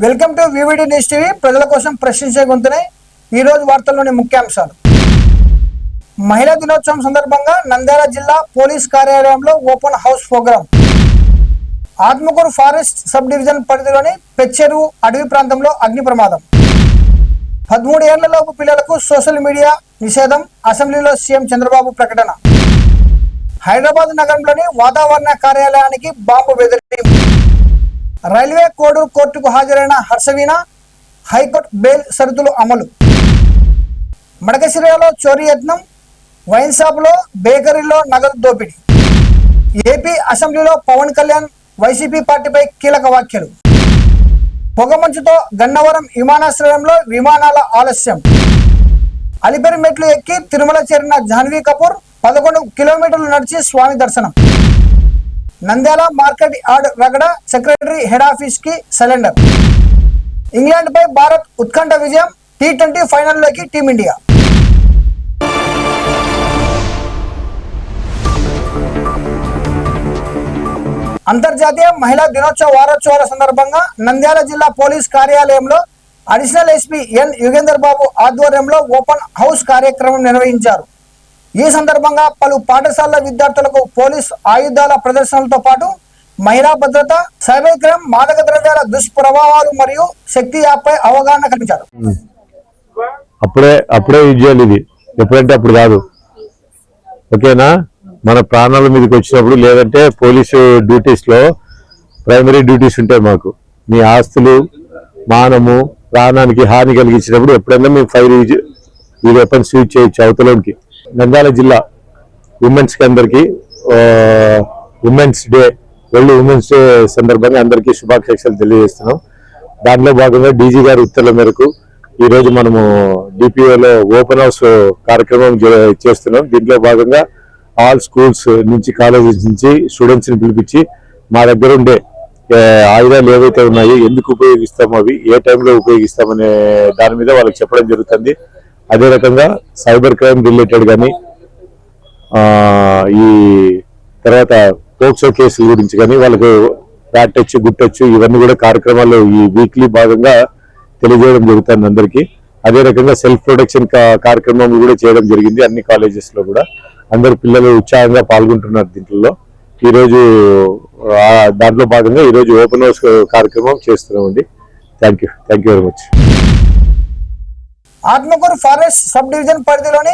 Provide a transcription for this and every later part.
Welcome to VVD news TV. ప్రజల కోసం ప్రశ్నించే గొంతునే ఈ రోజు వార్తల్లోని ముఖ్యాంశాలు. మహిళా దినోత్సవం సందర్భంగా నంద్యాల జిల్లా పోలీస్ కార్యాలయంలో open house programme. Atmakur forest sub division పరిధిలోని పెచ్చెరు అడవి ప్రాంతంలో అగ్ని ప్రమాదం. 13 ఏళ్లలోపు పిల్లలకు సోషల్ మీడియా నిషేధం, అసెంబ్లీలో సీఎం చంద్రబాబు ప్రకటన. హైదరాబాద్ నగరంలోని వాతావరణ కార్యాలయానికి బాంబు బెదిరింపు. రైల్వే కోడూరు కోర్టుకు హాజరైన హర్షవీణ, హైకోర్టు బెయిల్ షరతులు అమలు. మడకశిరలో చోరీ యత్నం, వైన్ షాపులో బేకరీలో నగదు దోపిడీ. ఏపీ అసెంబ్లీలో పవన్ కళ్యాణ్ వైసీపీ పార్టీపై కీలక వ్యాఖ్యలు. పొగమంచుతో గన్నవరం విమానాశ్రయంలో విమానాల ఆలస్యం. అలిపిరి మెట్లు ఎక్కి తిరుమల చేరిన జాహ్నవి కపూర్ 11 కిలోమీటర్లు నడిచి స్వామి దర్శనం. నంద్యాల మార్కెట్ యార్డ్ రగడ, సెక్రటరీ హెడ్ ఆఫీస్ కి సరెండర్. ఇంగ్లాండ్ పై భారత్ ఉత్కంఠ విజయం, T20 ఫైనల్లోకి టీమిండియా. అంతర్జాతీయ మహిళా దినోత్సవ వారోత్సవాల సందర్భంగా నంద్యాల జిల్లా పోలీస్ కార్యాలయంలో అడిషనల్ ఎస్పీ ఎన్ యుగేందర్ బాబు ఆధ్వర్యంలో ఓపెన్ హౌస్ కార్యక్రమం నిర్వహించారు. ఈ సందర్భంగా పలు పాఠశాలల విద్యార్థులకు పోలీస్ ఆయుధాల ప్రదర్శనలతో పాటు మహిళా భద్రత, సైబర్ క్రైమ్, మాదక ద్రవ్యాల దుష్ప్రభావాలు మరియు శక్తి యాప్పై అవగాహన కల్పించారు. అప్పుడే విజయాలు, ఇది ఎప్పుడంటే అప్పుడు కాదు. ఓకేనా? మన ప్రాణాల మీదకి వచ్చినప్పుడు, లేదంటే పోలీసు డ్యూటీస్ లో ప్రైమరీ డ్యూటీస్ ఉంటాయి మాకు. మీ ఆస్తులు, మానము, ప్రాణానికి హాని కలిగించినప్పుడు ఎప్పుడైనా మేము ఫైర్ ఈ వెపన్స్ యూజ్ చేయొచ్చు అవతలోనికి. నంద్యాల జిల్లా ఉమెన్స్ కి అందరికి women's day, world women's day సందర్భంగా అందరికీ శుభాకాంక్షలు తెలియజేస్తున్నాం. దాంట్లో భాగంగా డీజీ గారి ఉత్తర్వుల మేరకు ఈ రోజు మనము డిపిఓలో ఓపెన్ హౌస్ కార్యక్రమం చేస్తున్నాం. దీంట్లో భాగంగా ఆల్ స్కూల్స్ నుంచి, కాలేజెస్ నుంచి స్టూడెంట్స్ ని పిలిపించి మా దగ్గర ఉండే ఆయుధాలు ఏవైతే ఉన్నాయో, ఎందుకు ఉపయోగిస్తామో, అవి ఏ టైంలో ఉపయోగిస్తామనే దాని మీద వాళ్ళకి చెప్పడం జరుగుతుంది. అదే రకంగా సైబర్ క్రైమ్ రిలేటెడ్ కానీ, ఈ తర్వాత పోక్సో కేసుల గురించి కానీ వాళ్ళకు బ్యాట్ టచ్, గుడ్ టచ్, ఇవన్నీ కూడా కార్యక్రమాల్లో ఈ వీక్లీ భాగంగా తెలియజేయడం జరుగుతుంది అందరికీ. అదే రకంగా సెల్ఫ్ ప్రొటెక్షన్ కార్యక్రమం కూడా చేయడం జరిగింది. అన్ని కాలేజెస్ లో కూడా అందరు పిల్లలు ఉత్సాహంగా పాల్గొంటున్నారు దీంట్లో. ఈరోజు దాంట్లో భాగంగా ఈరోజు ఓపెన్ హౌస్ కార్యక్రమం చేస్తున్నామండి. Thank you very much. Atmakur forest sub division పరిధిలోని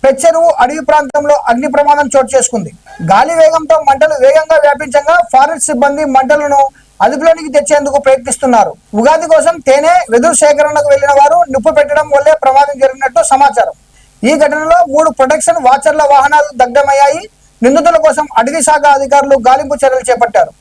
పెచ్చెరు అడవి ప్రాంతంలో అగ్ని ప్రమాదం చోటు చేసుకుంది. గాలి వేగంతో మంటలు వేగంగా వ్యాపించగా ఫారెస్ట్ సిబ్బంది మంటలను అదుపులోనికి తెచ్చేందుకు ప్రయత్నిస్తున్నారు. ఉగాది కోసం తేనె, వెదురు సేకరణకు వెళ్లిన వారు నిప్పు పెట్టడం వల్లే ప్రమాదం జరిగినట్టు సమాచారం. ఈ ఘటనలో 3 ప్రొటెక్షన్ వాచర్ల వాహనాలు దగ్ధమయ్యాయి. నిందితుల కోసం అటవీ శాఖ అధికారులు గాలింపు చర్యలు చేపట్టారు.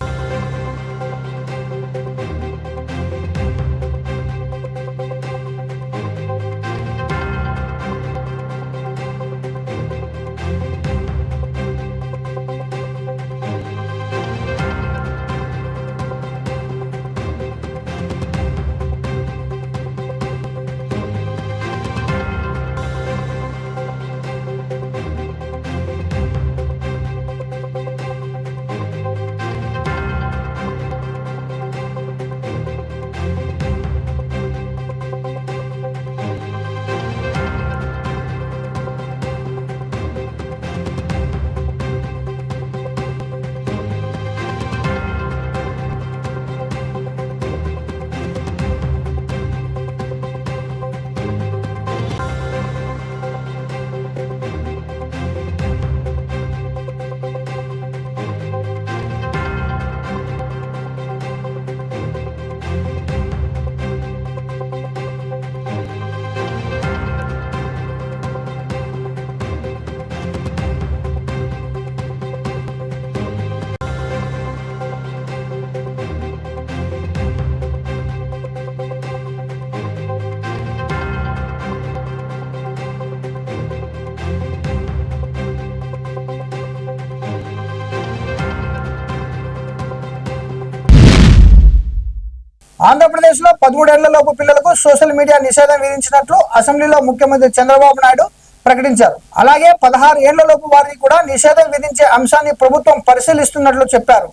ఆంధ్రప్రదేశ్ లో 13 ఏళ్లలోపు పిల్లలకు సోషల్ మీడియా నిషేధం విధించినట్లు అసెంబ్లీలో ముఖ్యమంత్రి చంద్రబాబు నాయుడు ప్రకటించారు. అలాగే 16 ఏళ్లలోపు వారికి కూడా నిషేధం విధించే అంశాన్ని ప్రభుత్వం పరిశీలిస్తున్నట్లు చెప్పారు.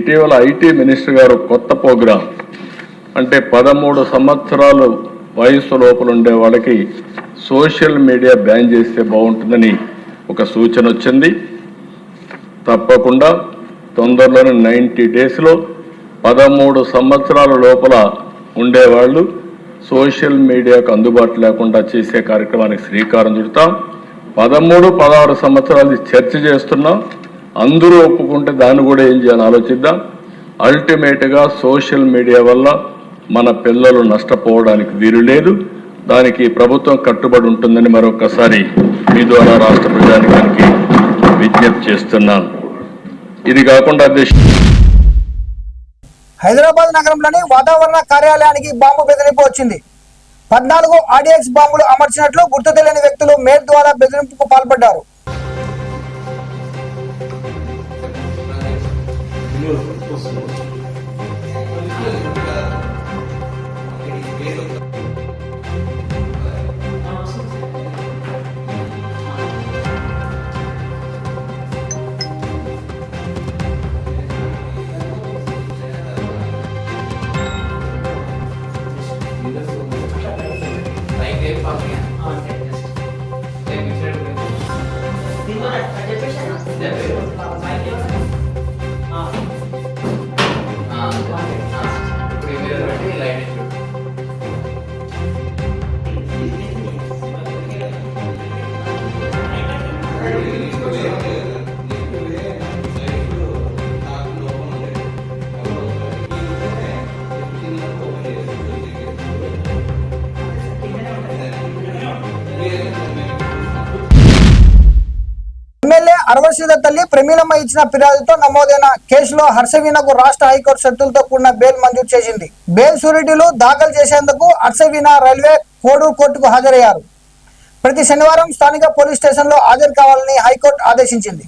ఇటీవల ఐటీ మినిస్టర్ గారు కొత్త ప్రోగ్రామ్ అంటే 13 సంవత్సరాలు వయసు లోపల ఉండే వాళ్ళకి సోషల్ మీడియా బ్యాన్ చేస్తే బాగుంటుందని ఒక సూచన వచ్చింది. తప్పకుండా తొందరలోనే 90 డేస్లో 13 సంవత్సరాల లోపల ఉండేవాళ్ళు సోషల్ మీడియాకు అందుబాటు లేకుండా చేసే కార్యక్రమానికి శ్రీకారం చుడతాం. 13, 16 సంవత్సరాలు చర్చ చేస్తున్నాం. అందరూ ఒప్పుకుంటే దాన్ని కూడా ఏం చేయాలని ఆలోచిద్దాం. అల్టిమేట్గా సోషల్ మీడియా వల్ల మన పిల్లలు నష్టపోవడానికి వీలు లేదు. దానికి ప్రభుత్వం కట్టుబడి ఉంటుందని మరొకసారి మీ ద్వారా రాష్ట్ర ప్రజానికానికి విజ్ఞప్తి చేస్తున్నాను. ఇది కాకుండా హైదరాబాద్ నగరంలోని వాతావరణ కార్యాలయానికి బాంబు బెదిరింపు వచ్చింది. 14 ఆర్డీఎక్స్ బాంబులు అమర్చినట్లు గుర్తు తెలియని వ్యక్తులు మెయిల్ ద్వారా బెదిరింపుకు పాల్పడ్డారు. ఎమ్మెల్యే అరవశీల తల్లి ప్రమీలమ్మ ఇచ్చిన ఫిర్యాదుతో నమోదైన కేసులో హర్షవీణకు రాష్ట్ర హైకోర్టు షరతులతో కూడిన బెయిల్ మంజూరు చేసింది. బెయిల్ షూరిటీలు దాఖలు చేసేందుకు హర్షవీణ రైల్వే కోడూరు కోర్టుకు హాజరయ్యారు. ప్రతి శనివారం స్థానిక పోలీస్ స్టేషన్లో హాజరు కావాలని హైకోర్టు ఆదేశించింది.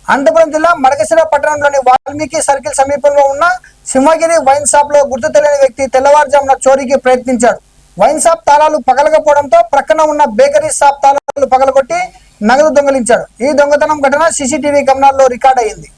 అనంతపురం జిల్లా మడకశిర పట్టణంలోని వాల్మీకి సర్కిల్ సమీపంలో ఉన్న సింహగిరి వైన్ షాప్ లో గుర్తు తెలియని వ్యక్తి తెల్లవారుజామున చోరీకి ప్రయత్నించాడు. వైన్ షాప్ తాళాలు పగలకపోవడంతో ప్రక్కన ఉన్న బేకరీ షాప్ తాళాలు పగలగొట్టి నగదు దొంగిలించాడు. ఈ దొంగతనం ఘటన సీసీటీవీ కెమెరాల్లో రికార్డ్ అయింది.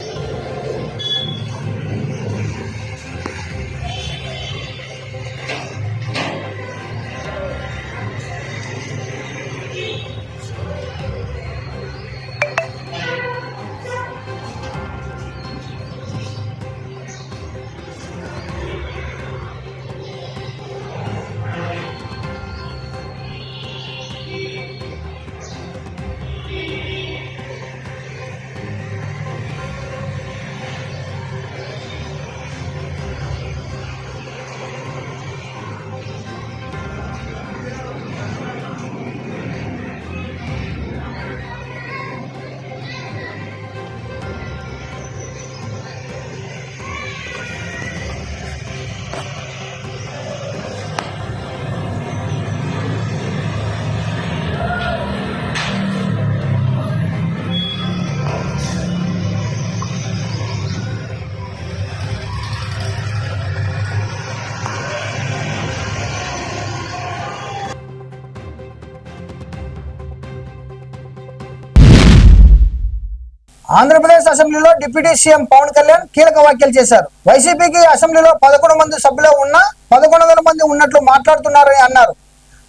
ఆంధ్రప్రదేశ్ అసెంబ్లీలో డిప్యూటీ సీఎం పవన్ కళ్యాణ్ కీలక వ్యాఖ్యలు చేశారు. వైసీపీకి అసెంబ్లీలో 11 మంది సభ్యులు ఉన్నా 1100 మంది ఉన్నట్లు మాట్లాడుతున్నారని అన్నారు.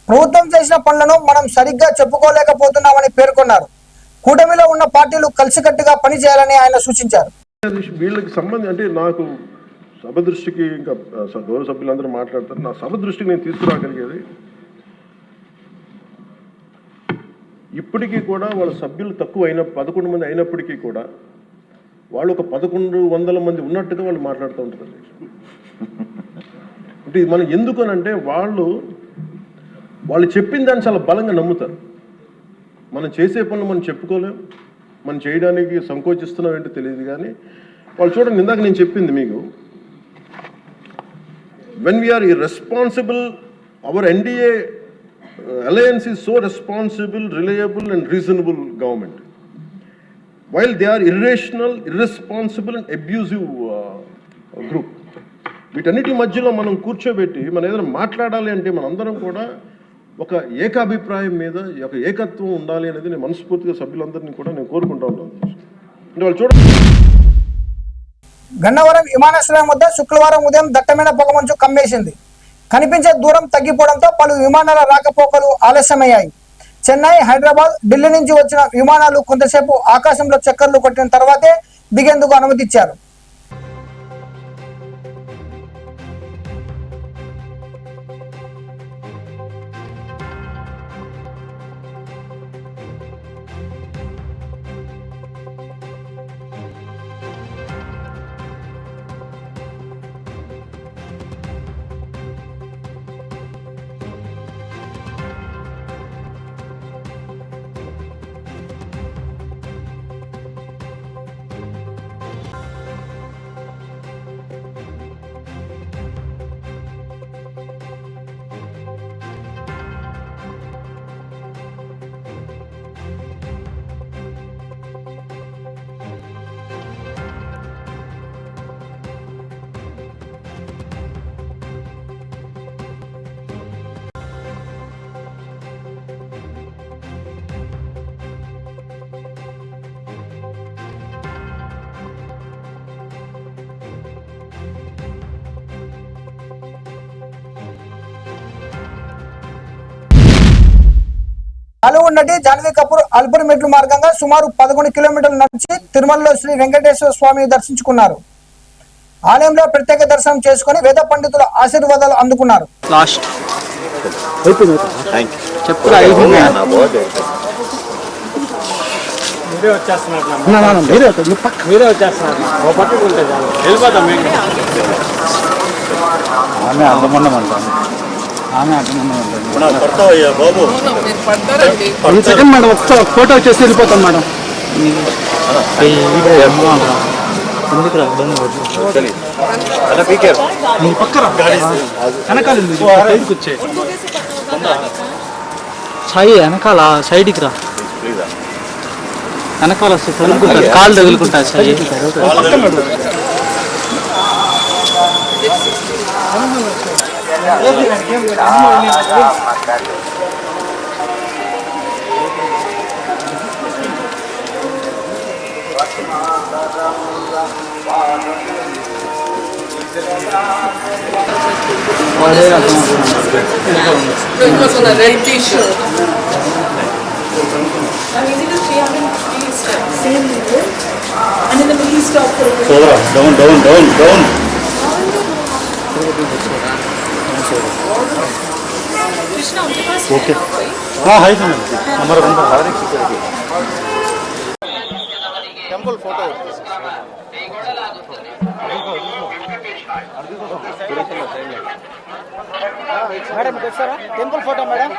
ప్రభుత్వం చేసిన పనులను మనం సరిగ్గా చెప్పుకోలేకపోతున్నామని పేర్కొన్నారు. కూటమిలో ఉన్న పార్టీలు కలిసికట్టుగా పనిచేయాలని ఆయన సూచించారు. వీళ్ళకి సంబంధం అంటే నాకు సభ దృష్టికి ఇంకా గౌరవ సభ్యులందరూ మాట్లాడతారు. నా సభ దృష్టికి నేను తీసుకురాగలిగేది, ఇప్పటికీ కూడా వాళ్ళ సభ్యులు తక్కువ 11 మంది అయినప్పటికీ కూడా వాళ్ళు ఒక 1100 మంది ఉన్నట్టుగా వాళ్ళు మాట్లాడుతూ ఉంటారు. అంటే ఇది మనం ఎందుకనంటే వాళ్ళు చెప్పిన దాన్ని చాలా బలంగా నమ్ముతారు. మనం చేసే పనులు మనం చెప్పుకోలేం, మనం చేయడానికి సంకోచిస్తున్నాం ఏంటో తెలియదు. కానీ వాళ్ళు చూడండి, ఇందాక నేను చెప్పింది మీకు, when we are irresponsible, our NDA alliance is so responsible, reliable and reasonable government, while they are irrational, irresponsible and abusive group. వీటన్నిటి మధ్యలో మనం కూర్చోబెట్టి మనం ఏదైనా మాట్లాడాలి అంటే మనందరం కూడా ఒక ఏకాభిప్రాయం మీద ఒక ఏకత్వం ఉండాలి అనేది నేను మనస్ఫూర్తిగా సభ్యులందరినీ కూడా నేను కోరుకుంటా ఉంటాను. అంటే వాళ్ళు చూడండి, గన్నవరం విమానాశ్రయం వద్ద శుక్రవారం ఉదయం దట్టమైన పొగమంచు కమ్మేసింది. కనిపించే దూరం తగ్గిపోవడంతో పలు విమానాల రాకపోకలు ఆలస్యమయ్యాయి. చెన్నై, హైదరాబాద్, ఢిల్లీ నుంచి వచ్చిన విమానాలు కొంతసేపు ఆకాశంలో చక్కర్లు కొట్టిన తర్వాతే దిగేందుకు అనుమతిచ్చారు. బాలీవుడ్ నటి జాన్వీ కపూర్ అల్పిరి మెట్లు మార్గంగా సుమారు 11 కిలోమీటర్లు నడిచి తిరుమలలో శ్రీ వెంకటేశ్వర స్వామిని దర్శించుకున్నారు. ఆలయంలో ప్రత్యేక దర్శనం చేసుకుని వేద పండితుల ఆశీర్వాదాలు అందుకున్నారు. సెకండ్ మేడం, ఒక ఫోటో వచ్చేసి వెళ్ళిపోతాం మేడం. సాయి వెనకాల సైడ్కి రా, వెనకాల వస్తే తగులుకుంటారు, కాళ్ళు తగులుకుంటారు. Sai Because on a red t-shirt. I'm easy to 350 steps. Same level. And in the middle stop for down. Krishna, उनके पास Okay. है? हाँ है तो हमारा नंबर हर एक सिक्योरिटी టెంపుల్ ఫోటో మేడం వచ్చారా? టెంపుల్ ఫోటో మేడం,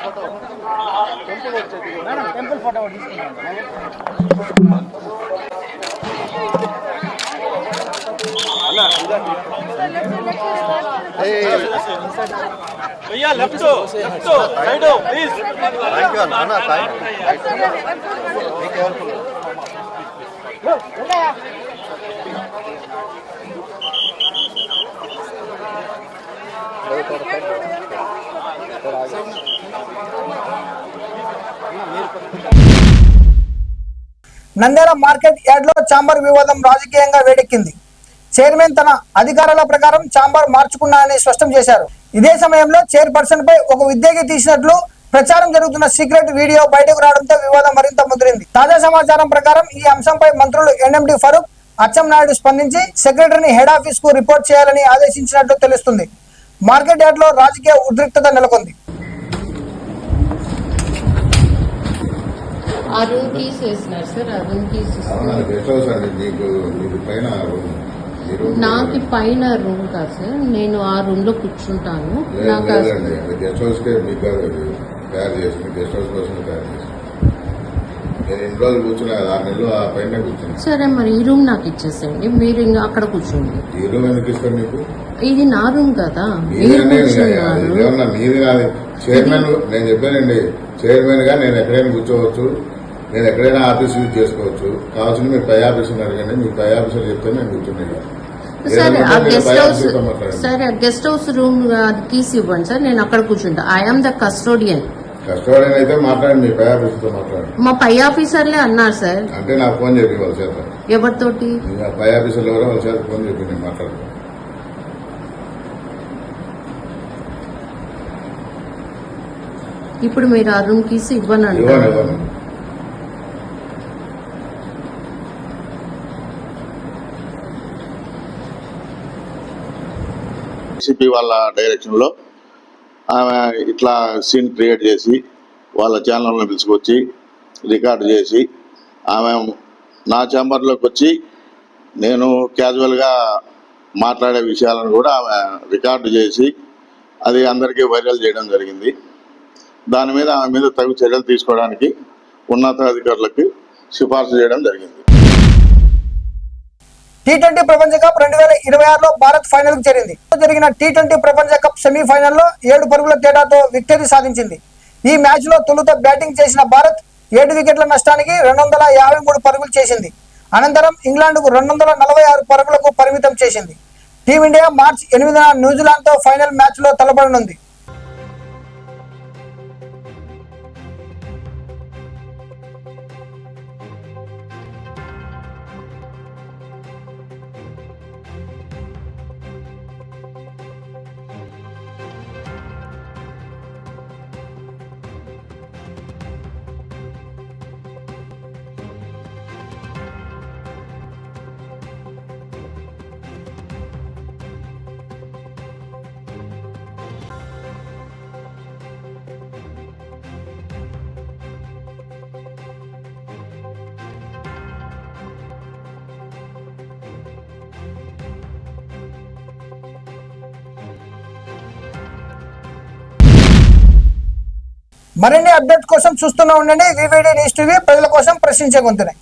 టెంపుల్ వచ్చేది మేడం, టెంపుల్ ఫోటో తీసుకుంటాం. भैया left side please thank you అన్న సాయి నంద్యాల మార్కెట్ యార్డ్ లో చాంబర్ వివాదం రాజకీయంగా వేడెక్కింది. చైర్మన్ తన అధికారాల ప్రకారం చాంబర్ మార్చుకున్నారని స్పష్టం చేశారు. ఇదే సమయంలో చైర్పర్సన్ పై ఒక ఉద్యోగి తీసినట్లు ప్రచారం జరుగుతున్న సీక్రెట్ వీడియో బయటకు రావడంతో వివాదం మరింత ముదిరింది. తాజా సమాచారం ప్రకారం ఈ అంశంపై మంత్రులు ఎన్ఎండి ఫరూక్, అచ్చెన్నాయుడు స్పందించి సెక్రటరీని హెడ్ ఆఫీస్ కు రిపోర్ట్ చేయాలని ఆదేశించినట్లు తెలుస్తుంది. మార్కెట్ యార్డ్ లో రాజకీయ ఉద్రిక్తత నెలకొంది. ఆ రూమ్ తీసేసినారు సార్. ఆ రూమ్ నాకు పైన రూమ్ కాదు సార్. నేను ఆ రూమ్ లో కూర్చుంటాను. నాకు సరే మరి ఈ రూమ్ నాకు ఇచ్చేసేయండి. మీరు ఇంకా అక్కడ కూర్చోండి. ఇది నా రూమ్ కదా. చైర్మన్ నేను చెప్పానండి, చైర్మన్ గా నేను ఎక్కడైనా కూర్చోవచ్చు, నేను ఎక్కడైనా ఆఫీస్ యూజ్ చేసుకోవచ్చు. కావాల్సింది మీరు పై ఆఫీసర్ అడగండి, మీ పై ఆఫీసర్ చెప్తే నేను కూర్చున్నాను. సరే ఆ గెస్ట్ హౌస్ రూమ్ కీస్ ఇవ్వండి సార్. నేను అక్కడ కూర్చుంటా. I'm the custodian. కస్టోడియన్ అయితే మాట్లాడండి, మీ పై ఆఫీసర్ తో మాట్లాడండి. మా పై ఆఫీసర్లే అన్నారు సార్. అంటే నాకు ఫోన్ చెప్పి వాళ్ళ చేత. ఎవరితోటి? పై ఆఫీసర్లు ఎవరో వాళ్ళ చేత ఫోన్ చెప్పి నేను మాట్లాడతాను. ఇప్పుడు మీరు ఆ రూమ్ కీస్ ఇవ్వనండి. సిపి వాళ్ళ డైరెక్షన్ లో ఆమె ఇట్లా సీన్ క్రియేట్ చేసి వాళ్ళ ఛానల్లో పిలుచుకొచ్చి రికార్డు చేసి ఆమె నా ఛాంబర్లోకి వచ్చి నేను క్యాజువల్గా మాట్లాడే విషయాలను కూడా ఆమె రికార్డు చేసి అది అందరికీ వైరల్ చేయడం జరిగింది. దాని మీద ఆమె మీద తగు చర్యలు తీసుకోవడానికి ఉన్నతాధికారులకు సిఫార్సు చేయడం జరిగింది. T20 ప్రపంచ కప్ 2026లో భారత్ ఫైనల్ కు చేరింది. జరిగిన T20 ప్రపంచ కప్ సెమీఫైనల్లో 7 పరుగుల తేడాతో విక్టరీ సాధించింది. ఈ మ్యాచ్ లో తొలుత బ్యాటింగ్ చేసిన భారత్ 7 వికెట్ల నష్టానికి 253 పరుగులు చేసింది. అనంతరం ఇంగ్లాండ్కు 246 పరుగులకు పరిమితం చేసింది. టీమిండియా మార్చి 8న న్యూజిలాండ్తో ఫైనల్ మ్యాచ్ లో తలపడనుంది. మరిన్ని అప్డేట్ కోసం చూస్తూనే ఉండండి వివిడి న్యూస్ టీవీ, ప్రజల కోసం ప్రశ్నించే గొంతునే.